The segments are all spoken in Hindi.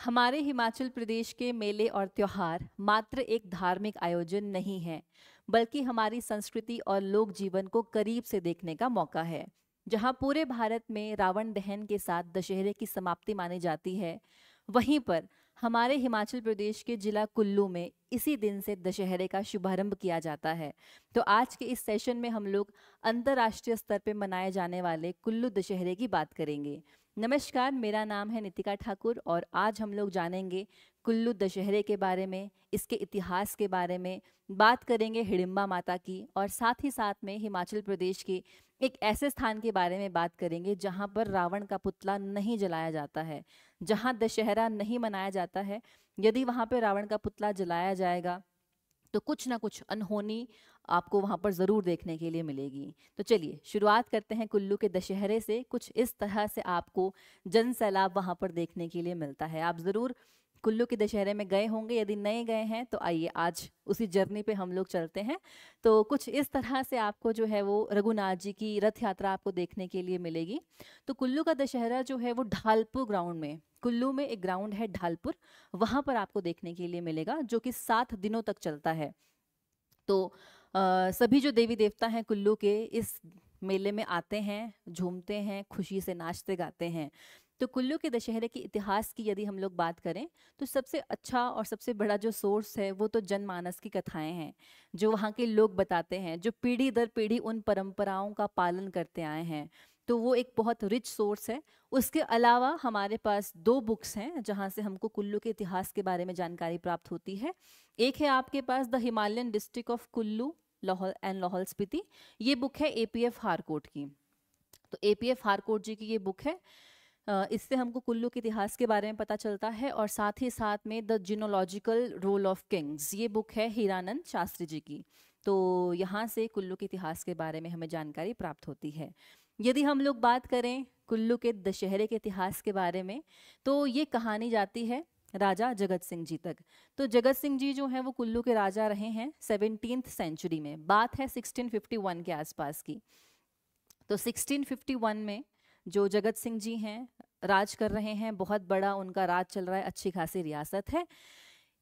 हमारे हिमाचल प्रदेश के मेले और त्योहार मात्र एक धार्मिक आयोजन नहीं है, बल्कि हमारी संस्कृति और लोक जीवन को करीब से देखने का मौका है। जहां पूरे भारत में रावण दहन के साथ दशहरे की समाप्ति मानी जाती है, वहीं पर हमारे हिमाचल प्रदेश के जिला कुल्लू में इसी दिन से दशहरे का शुभारंभ किया जाता है। तो आज के इस सेशन में हम लोग अंतर्राष्ट्रीय स्तर पर मनाए जाने वाले कुल्लू दशहरे की बात करेंगे। नमस्कार, मेरा नाम है नितिका ठाकुर और आज हम लोग जानेंगे कुल्लू दशहरे के बारे में, इसके इतिहास के बारे में, बात करेंगे हिडिंबा माता की और साथ ही साथ में हिमाचल प्रदेश के एक ऐसे स्थान के बारे में बात करेंगे जहां पर रावण का पुतला नहीं जलाया जाता है, जहां दशहरा नहीं मनाया जाता है। यदि वहां पे रावण का पुतला जलाया जाएगा तो कुछ ना कुछ अनहोनी आपको वहां पर जरूर देखने के लिए मिलेगी। तो चलिए शुरुआत करते हैं कुल्लू के दशहरे से। कुछ इस तरह से आपको जन सैलाब वहां पर देखने के लिए मिलता है। आप जरूर कुल्लू के दशहरे में गए होंगे, यदि नहीं गए हैं तो आइए आज उसी जर्नी पे हम लोग चलते हैं। तो कुछ इस तरह से आपको जो है वो रघुनाथ जी की रथ यात्रा आपको देखने के लिए मिलेगी। तो कुल्लू का दशहरा जो है वो ढालपुर ग्राउंड में, कुल्लू में एक ग्राउंड है ढालपुर, वहां पर आपको देखने के लिए मिलेगा, जो कि 7 दिनों तक चलता है। तो सभी जो देवी देवता हैं कुल्लू के इस मेले में आते हैं, झूमते हैं, खुशी से नाचते गाते हैं। तो कुल्लू के दशहरे के इतिहास की यदि हम लोग बात करें तो सबसे अच्छा और सबसे बड़ा जो सोर्स है वो तो जनमानस की कथाएं हैं, जो वहाँ के लोग बताते हैं, जो पीढ़ी दर पीढ़ी उन परंपराओं का पालन करते आए हैं। तो वो एक बहुत रिच सोर्स है। उसके अलावा हमारे पास 2 बुक्स हैं जहाँ से हमको कुल्लू के इतिहास के बारे में जानकारी प्राप्त होती है। एक है आपके पास the Himalayan district of Kullu Lahaul and Lahaul Spiti. ये बुक है एपीएफ हारकोट की। तो एपीएफ हारकोट जी की ये बुक है। इससे हमको कुल्लू के इतिहास के बारे में पता चलता है। और साथ ही साथ में the genealogical role of Kings, ये बुक है हीरानंद शास्त्री जी की। तो यहाँ से कुल्लू के इतिहास के बारे में हमें जानकारी प्राप्त होती है। यदि हम लोग बात करें कुल्लू के दशहरे के इतिहास के बारे में तो ये कहानी जाती है राजा जगत सिंह जी तक। तो जगत सिंह जी जो हैं वो कुल्लू के राजा रहे हैं 17th सेंचुरी में। बात है 1651 के आसपास की। तो 1651 में जो जगत सिंह जी हैं राज कर रहे हैं, बहुत बड़ा उनका राज चल रहा है, अच्छी खासी रियासत है।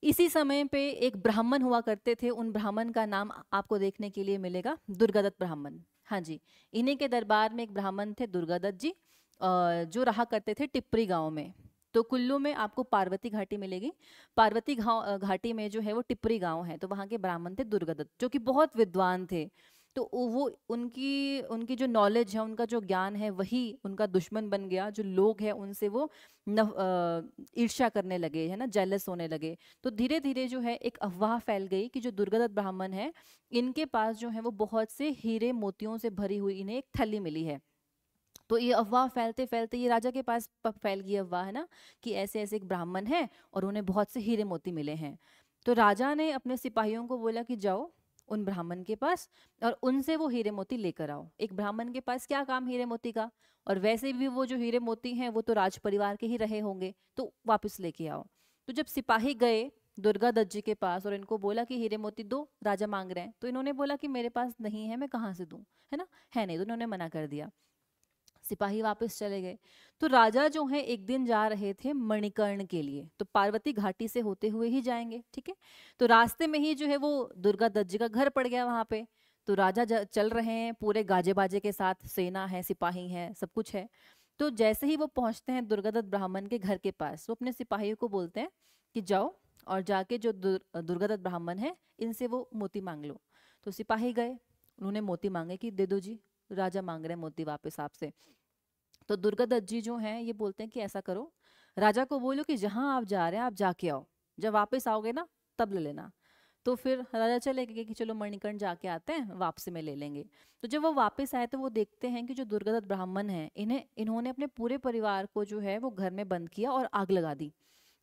इसी समय पे एक ब्राह्मण हुआ करते थे, उन ब्राह्मण का नाम आपको देखने के लिए मिलेगा दुर्गादत्त ब्राह्मण। हाँ जी, इन्हीं के दरबार में एक ब्राह्मण थे दुर्गादत्त जी, जो रहा करते थे टिप्परी गांव में। तो कुल्लू में आपको पार्वती घाटी मिलेगी। पार्वती घाटी में जो है वो टिप्परी गांव है, तो वहाँ के ब्राह्मण थे दुर्गादत्त, जो कि बहुत विद्वान थे। तो वो उनकी उनकी जो नॉलेज है, उनका जो ज्ञान है, वही उनका दुश्मन बन गया। जो लोग हैं उनसे वो ईर्ष्या करने लगे, है ना, जेलस होने लगे। तो धीरे धीरे जो है एक अफवाह फैल गई कि जो दुर्गादत्त ब्राह्मण है, इनके पास जो है वो बहुत से हीरे मोतियों से भरी हुई इन्हें एक थैली मिली है। तो ये अफवाह फैलते फैलते ये राजा के पास फैल गई अफवाह, है ना, कि ऐसे ऐसे एक ब्राह्मण है और उन्हें बहुत से हीरे मोती मिले हैं। तो राजा ने अपने सिपाहियों को बोला कि जाओ उन ब्राह्मण के पास और उनसे वो हीरे मोती लेकर आओ। एक ब्राह्मण के पास क्या काम हीरे मोती का, और वैसे भी वो जो हीरे मोती हैं वो तो राज परिवार के ही रहे होंगे, तो वापस लेके आओ। तो जब सिपाही गए दुर्गादत्त जी के पास और इनको बोला कि हीरे मोती दो, राजा मांग रहे हैं, तो इन्होंने बोला कि मेरे पास नहीं है, मैं कहाँ से दूं, है ना, है नहीं। तो इन्होंने मना कर दिया। सिपाही वापस चले गए। तो राजा जो है एक दिन जा रहे थे मणिकर्ण के लिए, तो पार्वती घाटी से होते हुए ही जाएंगे, ठीक है। तो रास्ते में ही जो है वो दुर्गा दत्त जी का घर पड़ गया वहां पे। तो राजा चल रहे हैं पूरे गाजे बाजे के साथ, सेना है, सिपाही है, सब कुछ है। तो जैसे ही वो पहुंचते हैं दुर्गादत्त ब्राह्मण के घर के पास, वो अपने सिपाहियों को बोलते हैं कि जाओ और जाके जो दुर्गादत्त ब्राह्मण है इनसे वो मोती मांग लो। तो सिपाही गए, उन्होंने मोती मांगे कि दे दो जी, राजा मांग रहे हैं मोती वापस आपसे। तो दुर्गादत्त जी जो हैं ये बोलते हैं कि ऐसा करो, राजा को बोलो कि जहां आप जा रहे हैं आप जाके आओ, जब वापस आओगे ना तब ले लेना। तो फिर राजा चले गए कि चलो मणिकर्ण जाके आते हैं, वापसी में ले लेंगे। तो जब वो वापस आए तो वो देखते हैं कि जो दुर्गादत्त ब्राह्मण हैं इन्होंने अपने पूरे परिवार को जो है वो घर में बंद किया और आग लगा दी,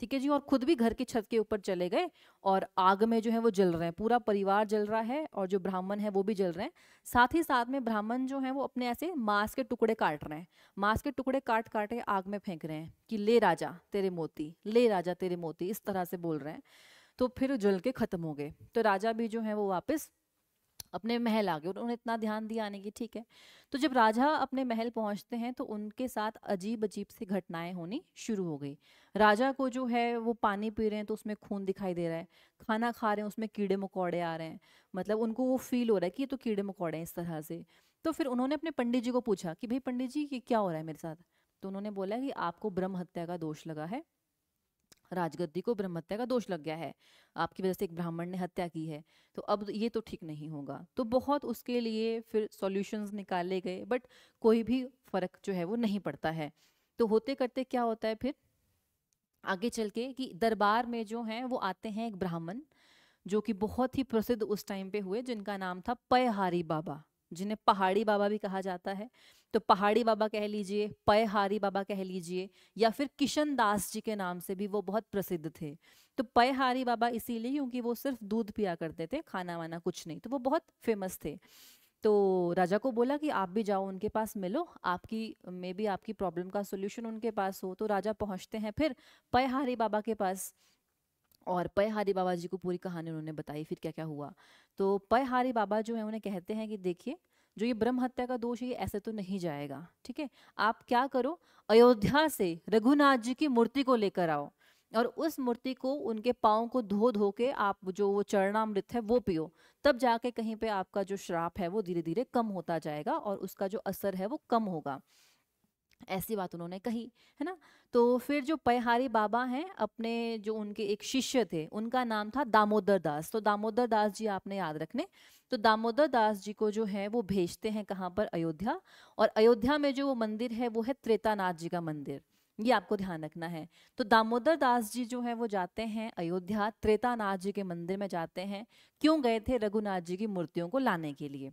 ठीक है जी। और खुद भी घर की छत के ऊपर चले गए और आग में जो है वो जल रहे हैं, पूरा परिवार जल रहा है और जो ब्राह्मण है वो भी जल रहे हैं। साथ ही साथ में ब्राह्मण जो है वो अपने ऐसे मांस के टुकड़े काट रहे हैं, मांस के टुकड़े काट काट के आग में फेंक रहे हैं कि ले राजा तेरे मोती, ले राजा तेरे मोती, इस तरह से बोल रहे हैं। तो फिर जल के खत्म हो गए। तो राजा भी जो है वो वापस अपने महल आ गए, उन्होंने इतना ध्यान दिया आने की, ठीक है। तो जब राजा अपने महल पहुंचते हैं तो उनके साथ अजीब अजीब सी घटनाएं होनी शुरू हो गई। राजा को जो है वो पानी पी रहे हैं तो उसमें खून दिखाई दे रहा है, खाना खा रहे हैं उसमें कीड़े मकोड़े आ रहे हैं, मतलब उनको वो फील हो रहा है कि ये तो कीड़े मकोड़े हैं इस तरह से। तो फिर उन्होंने अपने पंडित जी को पूछा कि भाई पंडित जी ये क्या हो रहा है मेरे साथ। तो उन्होंने बोला कि आपको ब्रह्म हत्या का दोष लगा है, राजगद्दी को ब्रह्म हत्या का दोष लग गया है, आपकी वजह से एक ब्राह्मण ने हत्या की है, तो अब ये तो ठीक नहीं होगा। तो बहुत उसके लिए फिर सॉल्यूशंस निकाले गए, बट कोई भी फर्क जो है वो नहीं पड़ता है। तो होते करते क्या होता है फिर आगे चल के कि दरबार में जो है वो आते हैं एक ब्राह्मण जो कि बहुत ही प्रसिद्ध उस टाइम पे हुए, जिनका नाम था पयहारी बाबा, जिन्हें पहाड़ी बाबा भी कहा जाता है। तो पहाड़ी बाबा कह लीजिए, पयहारी बाबा कह लीजिए, या फिर किशन दास जी के नाम से भी वो बहुत प्रसिद्ध थे। तो पयहारी बाबा इसीलिए क्योंकि वो सिर्फ दूध पिया करते थे, खाना वाना कुछ नहीं, तो वो बहुत फेमस थे। तो राजा को बोला कि आप भी जाओ उनके पास मिलो, आपकी मे बी आपकी प्रॉब्लम का सोल्यूशन उनके पास हो। तो राजा पहुंचते हैं फिर पयहारी बाबा के पास, और पयहारी बाबा जी को पूरी कहानी उन्होंने बताई फिर क्या क्या हुआ। तो पयहारी बाबा जो है उन्हें कहते हैं कि देखिए जो ये ब्रह्म हत्या का दोष है ये ऐसे तो नहीं जाएगा, ठीक है। आप क्या करो, अयोध्या से रघुनाथ जी की मूर्ति को लेकर आओ, और उस मूर्ति को उनके पाँव को धो धो के आप जो वो चरणामृत है वो पियो, तब जाके कहीं पे आपका जो श्राप है वो धीरे धीरे कम होता जाएगा और उसका जो असर है वो कम होगा। ऐसी बात उन्होंने कही, है ना। तो फिर जो पयहारी बाबा हैं, अपने जो उनके एक शिष्य थे उनका नाम था दामोदर दास, तो दामोदर दास जी आपने याद रखने। तो दामोदर दास जी को जो है वो भेजते हैं कहाँ पर, अयोध्या। और अयोध्या में जो वो मंदिर है वो है त्रेतानाथ जी का मंदिर, ये आपको ध्यान रखना है। तो दामोदर दास जी जो है वो जाते हैं अयोध्या, त्रेतानाथ जी के मंदिर में जाते हैं। क्यों गए थे, रघुनाथ जी की मूर्तियों को लाने के लिए,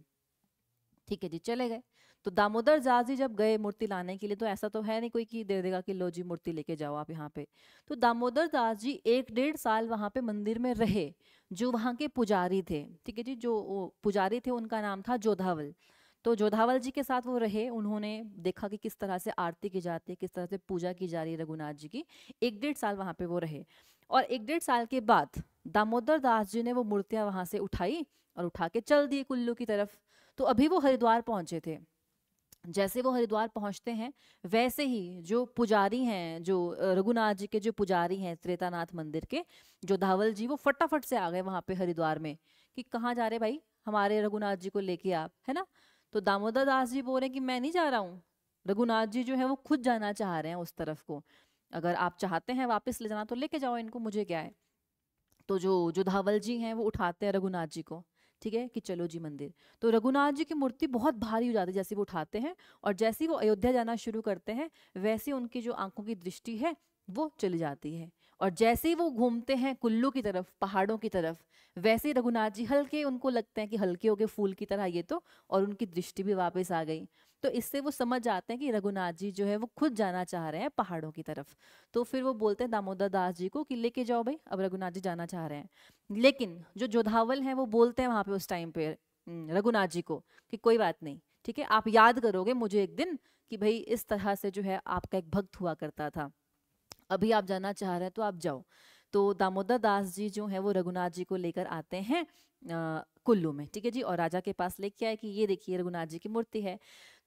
ठीक है जी, चले गए। तो दामोदर दास जी जब गए मूर्ति लाने के लिए, तो ऐसा तो है नहीं कोई कि दे देगा कि लो जी मूर्ति लेके जाओ आप यहाँ पे। तो दामोदर दास जी 1 डेढ़ साल वहाँ पे मंदिर में रहे। जो वहाँ के पुजारी थे, ठीक है जी, जो वो पुजारी थे उनका नाम था जोधावल। तो जोधावल जी के साथ वो रहे, उन्होंने देखा कि किस तरह से आरती की जाती है, किस तरह से पूजा की जा रही है रघुनाथ जी की। 1 डेढ़ साल वहाँ पे वो रहे। और 1 डेढ़ साल के बाद दामोदर दास जी ने वो मूर्तियां वहां से उठाई और उठा के चल दिए कुल्लू की तरफ। तो अभी वो हरिद्वार पहुंचे थे। जैसे वो हरिद्वार पहुंचते हैं, वैसे ही जो पुजारी हैं, जो रघुनाथ जी के जो पुजारी हैं त्रेतानाथ मंदिर के, जो धावल जी, वो फटाफट से आ गए वहां पे हरिद्वार में कि कहाँ जा रहे भाई, हमारे रघुनाथ जी को लेके आप, है ना। तो दामोदर दास जी बोल रहे हैं कि मैं नहीं जा रहा हूँ, रघुनाथ जी जो है वो खुद जाना चाह रहे हैं उस तरफ को, अगर आप चाहते हैं वापस ले जाना तो लेके जाओ इनको, मुझे क्या है। तो जो जो धावल जी हैं वो उठाते हैं रघुनाथ जी को, ठीक है, कि चलो जी मंदिर। तो रघुनाथ जी की मूर्ति बहुत भारी हो जाती है जैसे वो उठाते हैं, और जैसे ही वो अयोध्या जाना शुरू करते हैं, वैसे उनकी जो आंखों की दृष्टि है वो चली जाती है। और जैसे ही वो घूमते हैं कुल्लू की तरफ, पहाड़ों की तरफ, वैसे ही रघुनाथ जी हल्के, उनको लगते हैं कि हल्के हो गए फूल की तरह ये तो, और उनकी दृष्टि भी वापस आ गई। तो इससे वो समझ जाते हैं कि रघुनाथ जी जो है वो खुद जाना चाह रहे हैं पहाड़ों की तरफ। तो फिर वो बोलते हैं दामोदर दास जी को कि लेके जाओ भाई, अब रघुनाथ जी जाना चाह रहे हैं। लेकिन जो जोधावल हैं वो बोलते हैं वहां पे उस टाइम पे रघुनाथ जी को कि कोई बात नहीं, ठीक है, आप याद करोगे मुझे एक दिन कि भाई इस तरह से जो है आपका एक भक्त हुआ करता था, अभी आप जाना चाह रहे हैं तो आप जाओ। तो दामोदर दास जी जो है वो रघुनाथ जी को लेकर आते हैं कुल्लू में, ठीक है जी, और राजा के पास लेके आए कि ये देखिए रघुनाथ जी की मूर्ति है।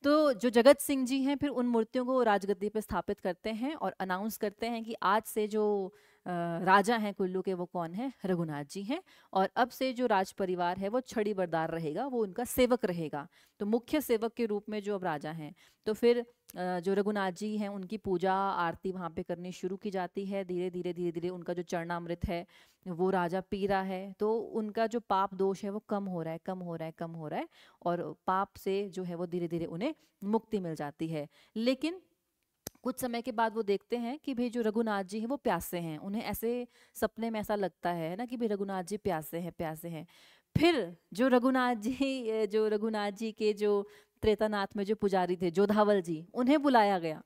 तो जो जगत सिंह जी हैं फिर उन मूर्तियों को राजगद्दी पे स्थापित करते हैं और अनाउंस करते हैं कि आज से जो राजा हैं कुल्लू के वो कौन है, रघुनाथ जी हैं। और अब से जो राज परिवार है वो छड़ी बरदार रहेगा, वो उनका सेवक रहेगा। तो मुख्य सेवक के रूप में जो अब राजा हैं। तो फिर जो रघुनाथ जी हैं उनकी पूजा आरती वहाँ पे करनी शुरू की जाती है। धीरे धीरे धीरे धीरे उनका जो चरणामृत है वो राजा पी रहा है, तो उनका जो पाप दोष है वो कम हो रहा है, कम हो रहा है, कम हो रहा है, और पाप से जो है वो धीरे धीरे उन्हें मुक्ति मिल जाती है। लेकिन कुछ समय के बाद वो देखते हैं कि भाई जो रघुनाथ जी हैं वो प्यासे हैं, उन्हें ऐसे सपने में ऐसा लगता है ना कि भाई रघुनाथ जी प्यासे हैं, प्यासे हैं। फिर जो रघुनाथ जी के जो त्रेतानाथ में जो पुजारी थे जोधावल जी, उन्हें बुलाया गया।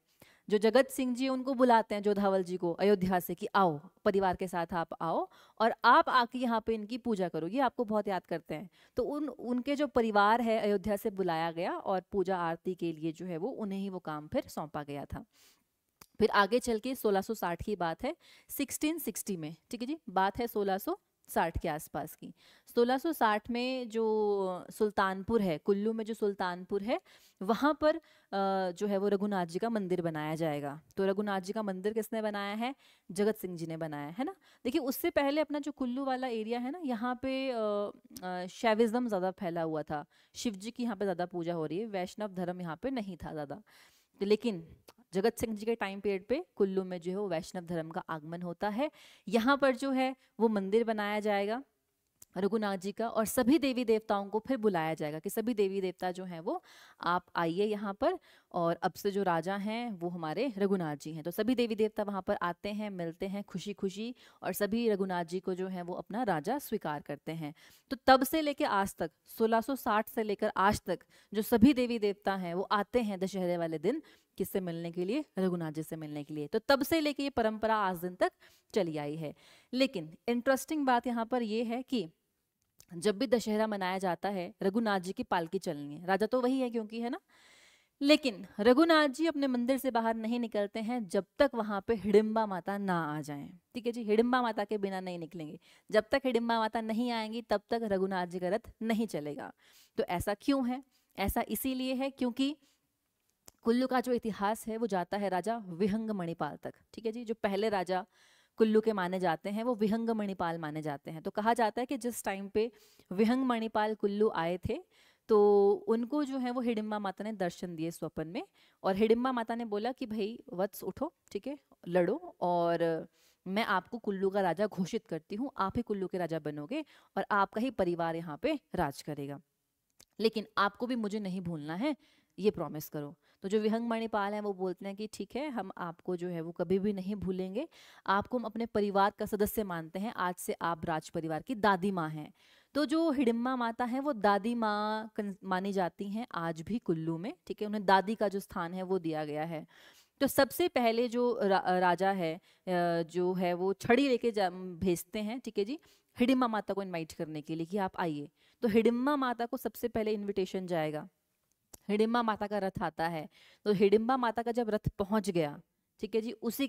जो जगत सिंह जी उनको बुलाते हैं जोधावल जी को अयोध्या से कि आओ परिवार के साथ आप आओ और आप आके यहाँ पे इनकी पूजा करो, ये आपको बहुत याद करते हैं। तो उनके जो परिवार है अयोध्या से बुलाया गया और पूजा आरती के लिए जो है वो उन्हें ही वो काम फिर सौंपा गया था। फिर आगे चल के 1660 की बात है, 1660 में, ठीक है जी, बात है 1660 1660 के आसपास की। 1660 में जो सुल्तानपुर है, कुल्लू में जो सुल्तानपुर है, वहाँ पर जो है वो रघुनाथ जी का मंदिर बनाया जाएगा। तो रघुनाथ जी का मंदिर किसने बनाया है? जगत सिंह जी ने बनाया है ना। देखिए उससे पहले अपना जो कुल्लू वाला एरिया है ना, यहाँ पे शैविज्म ज़्यादा फैला हुआ था। शिव जी की यहाँ पे ज़्यादा पूजा हो रही है, वैष्णव धर्म यहाँ पे नहीं था ज़्यादा। तो लेकिन जगत सिंह जी के टाइम पीरियड पे कुल्लू में जो है वो वैष्णव धर्म का आगमन होता है। यहाँ पर जो है वो मंदिर बनाया जाएगा रघुनाथ जी का, और सभी देवी देवताओं को फिर बुलाया जाएगा कि सभी देवी देवता जो हैं वो आप आइए यहाँ पर, और अब से जो राजा हैं वो हमारे रघुनाथ जी हैं। तो सभी देवी देवता वहाँ पर आते हैं, मिलते हैं खुशी खुशी, और सभी रघुनाथ जी को जो है वो अपना राजा स्वीकार करते हैं। तो तब से लेकर आज तक, 1660 से लेकर आज तक, जो सभी देवी देवता हैं वो आते हैं दशहरे वाले दिन किससे मिलने के लिए? रघुनाथ जी से मिलने के लिए। तो तब से लेके ये परंपरा आज दिन तक चली आई है। लेकिन इंटरेस्टिंग बात यहाँ पर ये है कि जब भी दशहरा मनाया जाता है, रघुनाथ जी की पालकी चलनी है, राजा तो वही है क्योंकि, है ना। लेकिन रघुनाथ जी अपने मंदिर से बाहर नहीं निकलते हैं जब तक वहां पे हिडिंबा माता ना आ जाएं। ठीक है जी, हिडिंबा माता के बिना नहीं निकलेंगे। जब तक हिडिंबा माता नहीं आएंगी तब तक रघुनाथ जी का रथ नहीं चलेगा। तो ऐसा क्यों है? ऐसा इसीलिए है क्योंकि कुल्लू का जो इतिहास है वो जाता है राजा विहंग मणिपाल तक। ठीक है जी, जो पहले राजा कुल्लू के माने जाते हैं वो विहंग मणिपाल माने जाते हैं। तो कहा जाता है कि जिस टाइम पे विहंग मणिपाल कुल्लू आए थे तो उनको जो है वो हिडिंबा माता ने दर्शन दिए स्वप्न में, और हिडिंबा माता ने बोला कि भाई वत्स उठो, ठीक है, लड़ो, और मैं आपको कुल्लू का राजा घोषित करती हूँ, आप ही कुल्लू के राजा बनोगे और आपका ही परिवार यहाँ पे राज करेगा, लेकिन आपको भी मुझे नहीं भूलना है, ये प्रॉमिस करो। तो जो विहंग मणिपाल हैं वो बोलते हैं कि ठीक है, हम आपको जो है वो कभी भी नहीं भूलेंगे, आपको हम अपने परिवार का सदस्य मानते हैं, आज से आप राज परिवार की दादी माँ हैं। तो जो हिडिंबा माता है वो दादी माँ मानी जाती हैं आज भी कुल्लू में। ठीक है, उन्हें दादी का जो स्थान है वो दिया गया है। तो सबसे पहले जो राजा है जो है वो छड़ी लेके भेजते हैं, ठीक है जी, हिडिंबा माता को इनवाइट करने के लिए कि आप आइए। तो हिडिंबा माता को सबसे पहले इनविटेशन जाएगा, हिडिंबा माता का रथ आता है। तो हिडिंबा माता का जब रथ पहुंच गया, ठीक है जी, उसी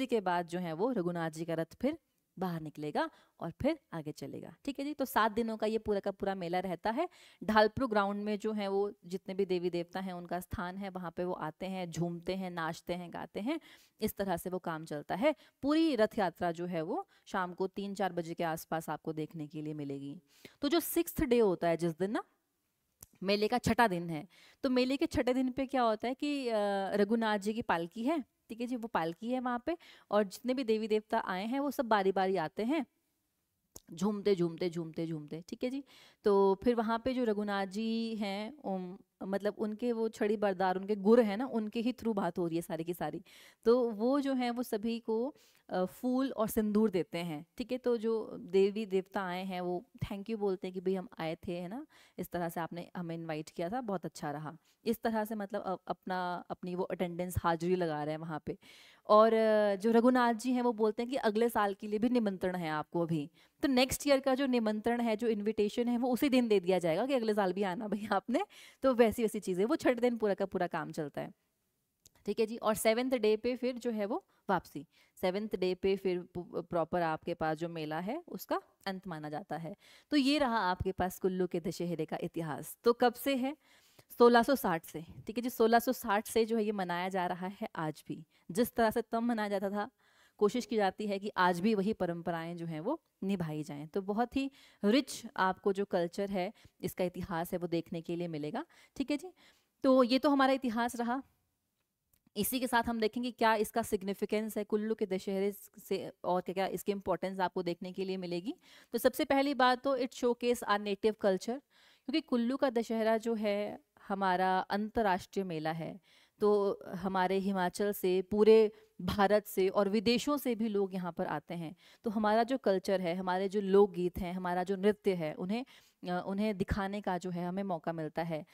के बाद जो है वो रघुनाथ जी का रथ फिर बाहर निकलेगा और फिर आगे चलेगा। ठीक है जी, तो 7 दिनों का ये पूरा का पूरा मेला रहता है। ढालपुर ग्राउंड में जो है वो जितने भी देवी देवता हैं उनका स्थान है, वहां पे वो आते हैं, झूमते हैं, नाचते हैं, गाते हैं। इस तरह से वो काम चलता है। पूरी रथ यात्रा जो है वो शाम को 3-4 बजे के आसपास आपको देखने के लिए मिलेगी। तो जो 6th डे होता है, जिस दिन ना मेले का छठा दिन है, तो मेले के छठे दिन पे क्या होता है कि रघुनाथ जी की पालकी है, ठीक है जी, वो पालकी है वहां पे, और जितने भी देवी देवता आए हैं वो सब बारी बारी आते हैं, झूमते झूमते झूमते झूमते। ठीक है जी, तो फिर वहां पे जो रघुनाथ जी हैं मतलब उनके वो छड़ी बरदार, उनके गुर है ना, उनके ही थ्रू बात हो रही है सारी की सारी। तो वो जो है वो सभी को फूल और सिंदूर देते हैं। ठीक है, तो जो देवी देवता आए हैं वो थैंक यू बोलते हैं कि भाई हम आए थे, है ना, इस तरह से आपने हमें इनवाइट किया था, बहुत अच्छा रहा। इस तरह से मतलब अपनी वो अटेंडेंस, हाजिरी लगा रहे हैं वहाँ पे। और जो रघुनाथ जी हैं वो बोलते हैं कि अगले साल के लिए भी निमंत्रण है आपको अभी। तो नेक्स्ट ईयर का जो निमंत्रण है, जो इनविटेशन है, वो उसी दिन दे दिया जाएगा कि अगले साल भी आना भाई आपने। तो वैसी वैसी चीजें, वो छठे दिन पूरा का पूरा काम चलता है। ठीक है जी, और 7th डे पे फिर जो है वो वापसी। 7th डे पे फिर प्रॉपर आपके पास जो मेला है उसका अंत माना जाता है। तो ये रहा आपके पास कुल्लू के दशहरे का इतिहास। तो कब से है? 1660 से। ठीक है जी, 1660 से जो है ये मनाया जा रहा है आज भी। जिस तरह से तब मनाया जाता था, कोशिश की जाती है कि आज भी वही परंपराएं जो हैं वो निभाई जाएं। तो बहुत ही रिच आपको जो कल्चर है, इसका इतिहास है, वो देखने के लिए मिलेगा। ठीक है जी, तो ये तो हमारा इतिहास रहा। इसी के साथ हम देखेंगे क्या इसका सिग्निफिकेंस है कुल्लू के दशहरे से, और क्या क्या इसकी इंपॉर्टेंस आपको देखने के लिए मिलेगी। तो सबसे पहली बात तो it showcase are native culture, क्योंकि कुल्लू का दशहरा जो है हमारा अंतर्राष्ट्रीय मेला है। तो हमारे हिमाचल से, पूरे भारत से और विदेशों से भी लोग यहाँ पर आते हैं। तो हमारा जो कल्चर है, हमारे जो लोकगीत हैं, हमारा जो नृत्य है, उन्हें दिखाने का जो है हमें मौका मिलता है।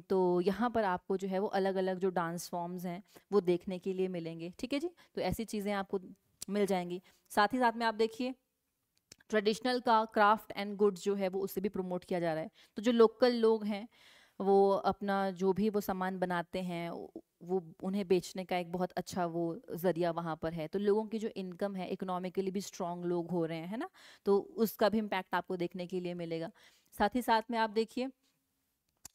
तो यहाँ पर आपको जो है वो अलग अलग जो डांस फॉर्म्स हैं वो देखने के लिए मिलेंगे। ठीक है जी, तो ऐसी चीज़ें आपको मिल जाएंगी। साथ ही साथ में आप देखिए ट्रेडिशनल का क्राफ्ट एंड गुड्स जो है वो उससे भी प्रमोट किया जा रहा है। तो जो लोकल लोग हैं वो अपना जो भी वो सामान बनाते हैं वो उन्हें बेचने का एक बहुत अच्छा वो जरिया वहाँ पर है, तो लोगों की जो इनकम है, इकोनॉमिकली भी स्ट्रांग लोग हो रहे हैं, है ना, तो उसका भी इम्पैक्ट आपको देखने के लिए मिलेगा। साथ ही साथ में आप देखिए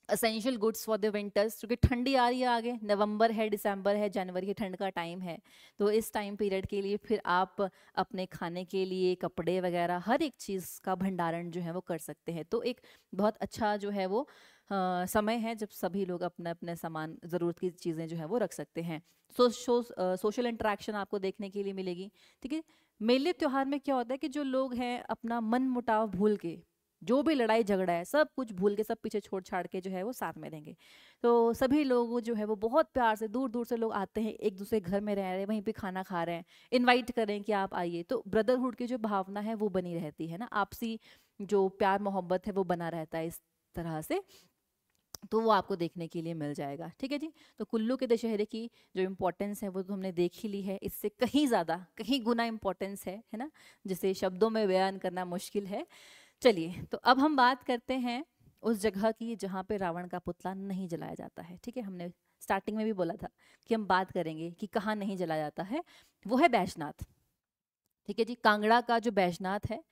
essential goods for the winters, क्योंकि ठंडी आ रही है आगे, नवंबर है, दिसंबर है, जनवरी की ठंड का टाइम है, तो इस टाइम पीरियड के लिए फिर आप अपने खाने के लिए कपड़े वगैरह हर एक चीज़ का भंडारण जो है वो कर सकते हैं। तो एक बहुत अच्छा जो है वो समय है जब सभी लोग अपने अपने सामान, ज़रूरत की चीज़ें जो है वो रख सकते हैं। सोशल इंटरेक्शन आपको देखने के लिए मिलेगी। ठीक है, मेले त्योहार में क्या होता है कि जो लोग हैं अपना मन मुटाव भूल के, जो भी लड़ाई झगड़ा है सब कुछ भूल के, सब पीछे छोड़ छाड़ के जो है वो साथ में रहेंगे। तो सभी लोग जो है वो बहुत प्यार से, दूर दूर से लोग आते हैं, एक दूसरे घर में रह रहे हैं, वहीं पे खाना खा रहे हैं, इनवाइट करें कि आप आइए, तो ब्रदरहुड की जो भावना है वो बनी रहती है ना, आपसी जो प्यार मोहब्बत है वो बना रहता है इस तरह से, तो वो आपको देखने के लिए मिल जाएगा। ठीक है जी, तो कुल्लू के दशहरे की जो इम्पोर्टेंस है वो तो हमने देख ही ली है, इससे कहीं ज़्यादा, कहीं गुना इम्पोर्टेंस है ना, जिसे शब्दों में बयान करना मुश्किल है। चलिए, तो अब हम बात करते हैं उस जगह की जहाँ पे रावण का पुतला नहीं जलाया जाता है। ठीक है, हमने स्टार्टिंग में भी बोला था कि हम बात करेंगे कि कहाँ नहीं जलाया जाता है, वो है बैजनाथ। ठीक है जी, कांगड़ा का जो बैजनाथ है,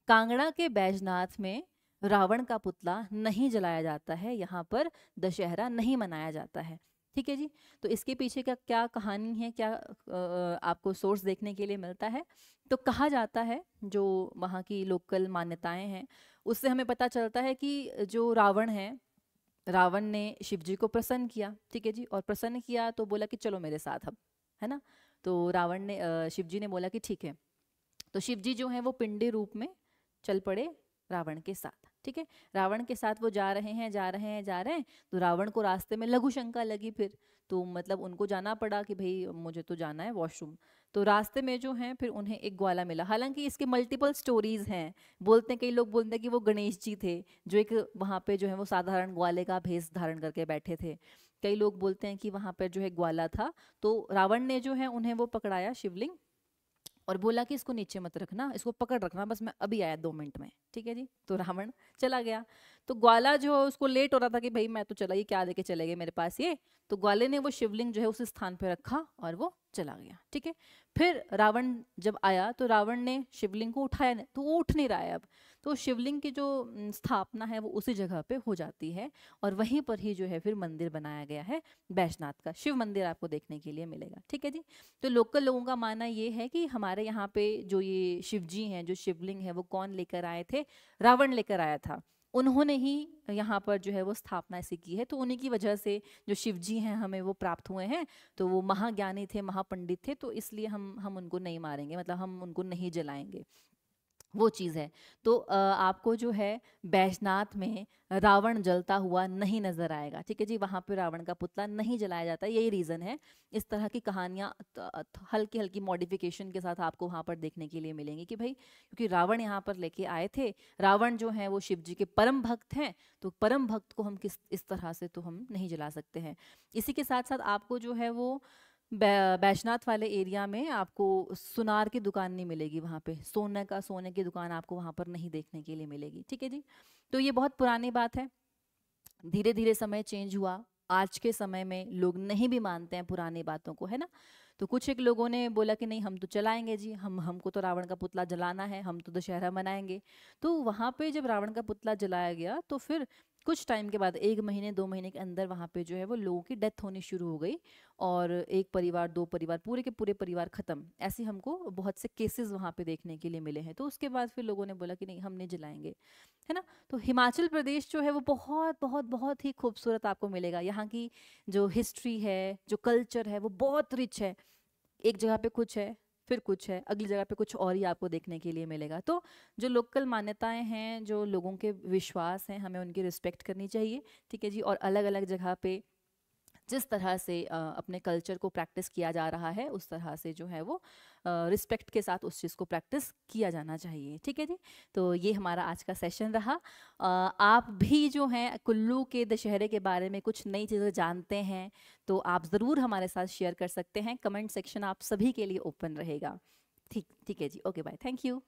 कांगड़ा के बैजनाथ में रावण का पुतला नहीं जलाया जाता है, यहाँ पर दशहरा नहीं मनाया जाता है। ठीक है जी, तो इसके पीछे का क्या कहानी है, क्या आपको सोर्स देखने के लिए मिलता है, तो कहा जाता है, जो वहाँ की लोकल मान्यताएं हैं उससे हमें पता चलता है कि जो रावण है, रावण ने शिव जी को प्रसन्न किया। ठीक है जी, और प्रसन्न किया तो बोला कि चलो मेरे साथ अब, है ना, तो रावण ने शिव जी ने बोला कि ठीक है, तो शिव जी जो है वो पिंडी रूप में चल पड़े रावण के साथ। ठीक है, रावण के साथ वो जा रहे हैं, जा रहे हैं, जा रहे हैं, तो रावण को रास्ते में लघु शंका लगी, फिर तो मतलब उनको जाना पड़ा कि भाई मुझे तो जाना है वॉशरूम। तो रास्ते में जो है फिर उन्हें एक ग्वाला मिला, हालांकि इसके मल्टीपल स्टोरीज हैं, बोलते हैं, कई लोग बोलते हैं कि वो गणेश जी थे जो एक वहाँ पे जो है वो साधारण ग्वाले का भेष धारण करके बैठे थे, कई लोग बोलते हैं कि वहाँ पर जो है ग्वाला था। तो रावण ने जो है उन्हें वो पकड़ाया शिवलिंग और बोला कि इसको नीचे मत रखना, इसको पकड़ रखना, बस मैं अभी आया 2 मिनट में। ठीक है जी, तो रावण चला गया। तो ग्वाला जो है उसको लेट हो रहा था कि भाई मैं तो चला, ये क्या देके चले गए मेरे पास ये, तो ग्वाले ने वो शिवलिंग जो है उस स्थान पे रखा और वो चला गया। ठीक है, फिर रावण जब आया तो रावण ने शिवलिंग को उठाया नहीं, तो वो उठ नहीं रहा है अब, तो शिवलिंग की जो स्थापना है वो उसी जगह पे हो जाती है, और वहीं पर ही जो है फिर मंदिर बनाया गया है बैजनाथ का, शिव मंदिर आपको देखने के लिए मिलेगा। ठीक है जी, तो लोकल लोगों का मानना ये है कि हमारे यहाँ पे जो ये शिव जी हैं, जो शिवलिंग है, वो कौन लेकर आए थे, रावण लेकर आया था, उन्होंने ही यहाँ पर जो है वो स्थापना ऐसी की है, तो उन्हीं की वजह से जो शिव जी हैं हमें वो प्राप्त हुए हैं, तो वो महाज्ञानी थे, महापंडित थे, तो इसलिए हम उनको नहीं मारेंगे, मतलब हम उनको नहीं जलाएंगे, वो चीज़ है। तो आपको जो है बैजनाथ में रावण जलता हुआ नहीं नजर आएगा। ठीक है जी, वहाँ पे रावण का पुतला नहीं जलाया जाता, यही रीज़न है। इस तरह की कहानियाँ हल्की हल्की मॉडिफिकेशन के साथ आपको वहाँ पर देखने के लिए मिलेंगी कि भाई क्योंकि रावण यहाँ पर लेके आए थे, रावण जो है वो शिव जी के परम भक्त हैं, तो परम भक्त को हम किस इस तरह से तो हम नहीं जला सकते हैं। इसी के साथ साथ आपको जो है वो बैजनाथ वाले एरिया में आपको सुनार की दुकान नहीं मिलेगी, वहाँ पे सोने की दुकान आपको वहाँ पर नहीं देखने के लिए मिलेगी। ठीक है जी, तो ये बहुत पुरानी बात है, धीरे धीरे समय चेंज हुआ, आज के समय में लोग नहीं भी मानते हैं पुरानी बातों को, है ना, तो कुछ एक लोगों ने बोला कि नहीं हम तो चलाएंगे जी, हमको तो रावण का पुतला जलाना है, हम तो दशहरा मनाएंगे। तो वहाँ पे जब रावण का पुतला जलाया गया तो फिर कुछ टाइम के बाद 1 महीने 2 महीने के अंदर वहाँ पे जो है वो लोगों की डेथ होनी शुरू हो गई, और एक परिवार, 2 परिवार, पूरे के पूरे परिवार खत्म, ऐसे हमको बहुत से केसेस वहाँ पे देखने के लिए मिले हैं। तो उसके बाद फिर लोगों ने बोला कि नहीं हम नहीं जलाएंगे, है ना। तो हिमाचल प्रदेश जो है वो बहुत बहुत बहुत ही खूबसूरत आपको मिलेगा, यहाँ की जो हिस्ट्री है, जो कल्चर है वो बहुत रिच है, एक जगह पे कुछ है, फिर कुछ है, अगली जगह पे कुछ और ही आपको देखने के लिए मिलेगा। तो जो लोकल मान्यताएं हैं, जो लोगों के विश्वास हैं, हमें उनकी रिस्पेक्ट करनी चाहिए। ठीक है जी, और अलग अलग जगह पे जिस तरह से अपने कल्चर को प्रैक्टिस किया जा रहा है उस तरह से जो है वो रिस्पेक्ट के साथ उस चीज़ को प्रैक्टिस किया जाना चाहिए। ठीक है जी, तो ये हमारा आज का सेशन रहा। आप भी जो हैं कुल्लू के दशहरे के बारे में कुछ नई चीज़ें जानते हैं तो आप ज़रूर हमारे साथ शेयर कर सकते हैं, कमेंट सेक्शन आप सभी के लिए ओपन रहेगा। ठीक ठीक है जी, ओके बाय, थैंक यू।